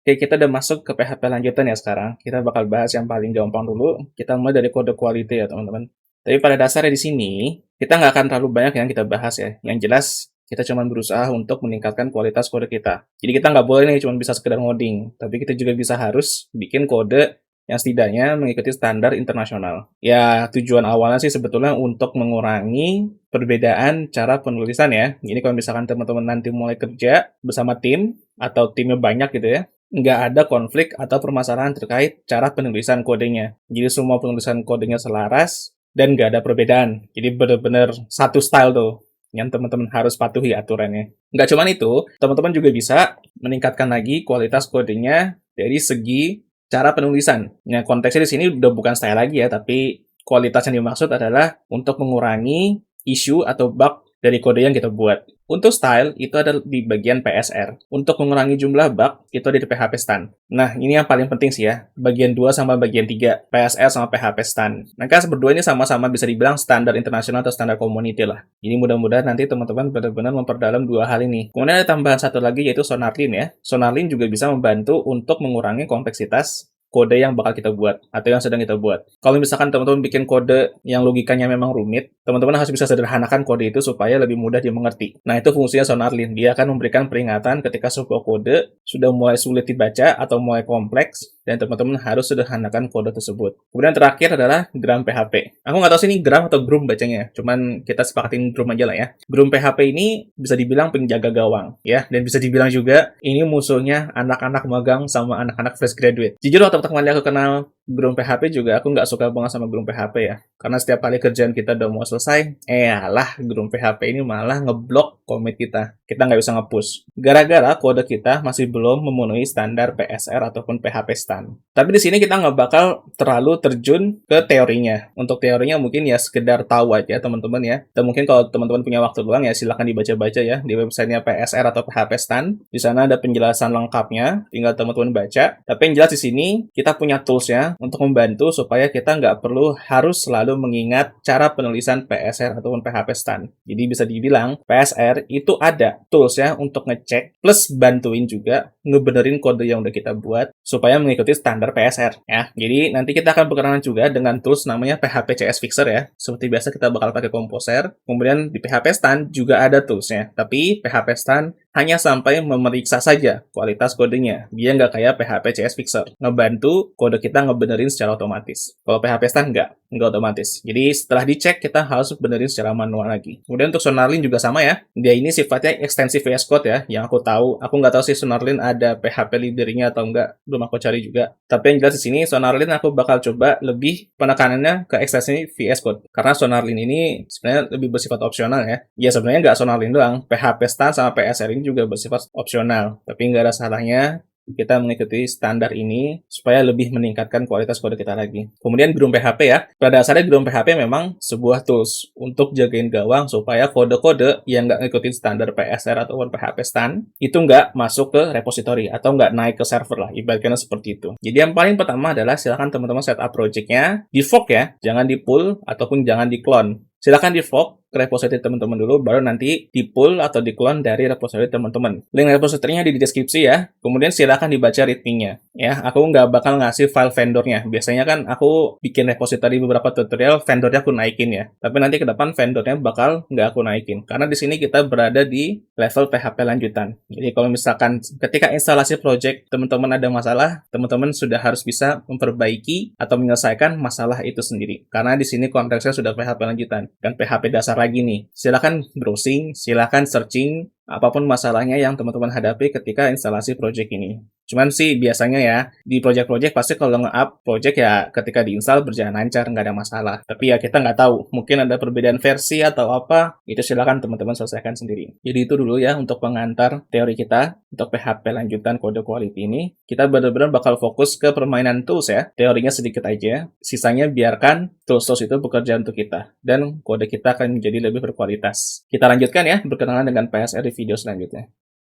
Oke, kita udah masuk ke PHP lanjutan ya sekarang. Kita bakal bahas yang paling gampang dulu. Kita mulai dari kode quality ya teman-teman. Tapi pada dasarnya di sini, kita nggak akan terlalu banyak yang kita bahas ya. Yang jelas, kita cuma berusaha untuk meningkatkan kualitas kode kita. Jadi kita nggak boleh nih cuma bisa sekedar ngoding. Tapi kita juga bisa harus bikin kode yang setidaknya mengikuti standar internasional. Ya, tujuan awalnya sih sebetulnya untuk mengurangi perbedaan cara penulisan ya. Jadi kalau misalkan teman-teman nanti mulai kerja bersama tim, atau timnya banyak gitu ya, nggak ada konflik atau permasalahan terkait cara penulisan kodenya. Jadi semua penulisan kodenya selaras dan nggak ada perbedaan. Jadi benar-benar satu style tuh yang teman-teman harus patuhi aturannya. Nggak cuma itu, teman-teman juga bisa meningkatkan lagi kualitas kodenya dari segi cara penulisan. Nah, konteksnya di sini udah bukan style lagi ya, tapi kualitas yang dimaksud adalah untuk mengurangi isu atau bug dari kode yang kita buat. Untuk style, itu ada di bagian PSR. Untuk mengurangi jumlah bug, itu ada di PHP Stand. Nah, ini yang paling penting sih ya. Bagian 2 sama bagian 3, PSR sama PHP Stand. Mereka berdua ini sama-sama bisa dibilang standar internasional atau standar community lah. Jadi mudah-mudahan nanti teman-teman benar-benar memperdalam dua hal ini. Kemudian ada tambahan satu lagi yaitu SonarLint ya. SonarLint juga bisa membantu untuk mengurangi kompleksitas kode yang bakal kita buat atau yang sedang kita buat. Kalau misalkan teman-teman bikin kode yang logikanya memang rumit, teman-teman harus bisa sederhanakan kode itu supaya lebih mudah dimengerti. Nah, itu fungsinya SonarLint. Dia akan memberikan peringatan ketika sebuah kode sudah mulai sulit dibaca atau mulai kompleks, dan teman-teman harus sederhanakan kode tersebut. Kemudian terakhir adalah Gram PHP. Aku nggak tahu sih ini Gram atau Grum bacanya, cuman kita sepakatin Grum aja lah ya. Grum PHP ini bisa dibilang penjaga gawang, ya, dan bisa dibilang juga ini musuhnya anak-anak magang sama anak-anak fresh graduate. Jujur waktu pertama kali aku kenal Grum PHP juga aku nggak suka banget sama Grum PHP ya. Karena setiap kali kerjaan kita udah mau selesai, alah Grum PHP ini malah ngeblok commit kita. Kita nggak bisa nge-push. Gara-gara kode kita masih belum memenuhi standar PSR ataupun PHP stand. Tapi di sini kita nggak bakal terlalu terjun ke teorinya. Untuk teorinya mungkin ya sekedar tahu aja teman-teman ya. Dan mungkin kalau teman-teman punya waktu luang ya silahkan dibaca-baca ya di websitenya PSR atau PHP stand. Di sana ada penjelasan lengkapnya, tinggal teman-teman baca. Tapi yang jelas di sini kita punya tools-nya untuk membantu supaya kita nggak perlu harus selalu mengingat cara penulisan PSR ataupun PHP stand. Jadi bisa dibilang PSR itu ada tools-nya untuk ngecek plus bantuin juga ngebenerin kode yang udah kita buat supaya mengikuti standar PSR ya. Jadi nanti kita akan berkenalan juga dengan tools namanya PHP CS Fixer ya. Seperti biasa kita bakal pakai Composer. Kemudian di PHP Stand juga ada tools-nya. Tapi PHP Stand hanya sampai memeriksa saja kualitas kodenya. Dia nggak kayak PHP CS Fixer. Ngebantu kode kita ngebenerin secara otomatis. Kalau PHP Stand nggak otomatis. Jadi setelah dicek, kita harus benerin secara manual lagi. Kemudian untuk SonarLint juga sama ya. Dia ini sifatnya extensive VS Code ya, yang aku tahu. Aku nggak tahu sih SonarLint ada PHP library-nya atau nggak. Belum aku cari juga. Tapi yang jelas di sini, SonarLint aku bakal coba lebih penekanannya ke extensive VS Code. Karena SonarLint ini sebenarnya lebih bersifat opsional ya. Ya sebenarnya nggak SonarLint doang. PHP Stand sama PSR ini juga bersifat opsional. Tapi nggak ada salahnya kita mengikuti standar ini supaya lebih meningkatkan kualitas kode kita lagi. Kemudian Grum PHP ya. Pada dasarnya Grum PHP memang sebuah tools untuk jagain gawang supaya kode-kode yang nggak ngikutin standar PSR ataupun PHP stand itu nggak masuk ke repository atau nggak naik ke server lah. Ibaratnya seperti itu. Jadi yang paling pertama adalah silakan teman-teman setup project-nya di fork ya. Jangan di pull ataupun jangan di clone. Silakan di fork ke repository teman-teman dulu, baru nanti di pull atau di clone dari repository teman-teman. Link repository-nya di deskripsi ya. Kemudian silakan dibaca readme-nya. Ya, aku nggak bakal ngasih file vendornya. Biasanya kan aku bikin repository beberapa tutorial, vendornya aku naikin ya. Tapi nanti ke depan vendornya bakal nggak aku naikin. Karena di sini kita berada di level PHP lanjutan. Jadi kalau misalkan ketika instalasi project teman-teman ada masalah, teman-teman sudah harus bisa memperbaiki atau menyelesaikan masalah itu sendiri. Karena di sini konteksnya sudah PHP lanjutan. Kan PHP dasar lagi nih. Silakan browsing, silakan searching apapun masalahnya yang teman-teman hadapi ketika instalasi project ini. Cuman sih biasanya ya, di project-project pasti kalau nge-up project ya ketika diinstal berjalan lancar, nggak ada masalah. Tapi ya kita nggak tahu, mungkin ada perbedaan versi atau apa, itu silakan teman-teman selesaikan sendiri. Jadi itu dulu ya untuk pengantar teori kita untuk PHP lanjutan kode quality ini. Kita benar-benar bakal fokus ke permainan tools ya, teorinya sedikit aja, sisanya biarkan tools-tools itu bekerja untuk kita, dan kode kita akan menjadi lebih berkualitas. Kita lanjutkan ya, berkenalan dengan PSR di video selanjutnya.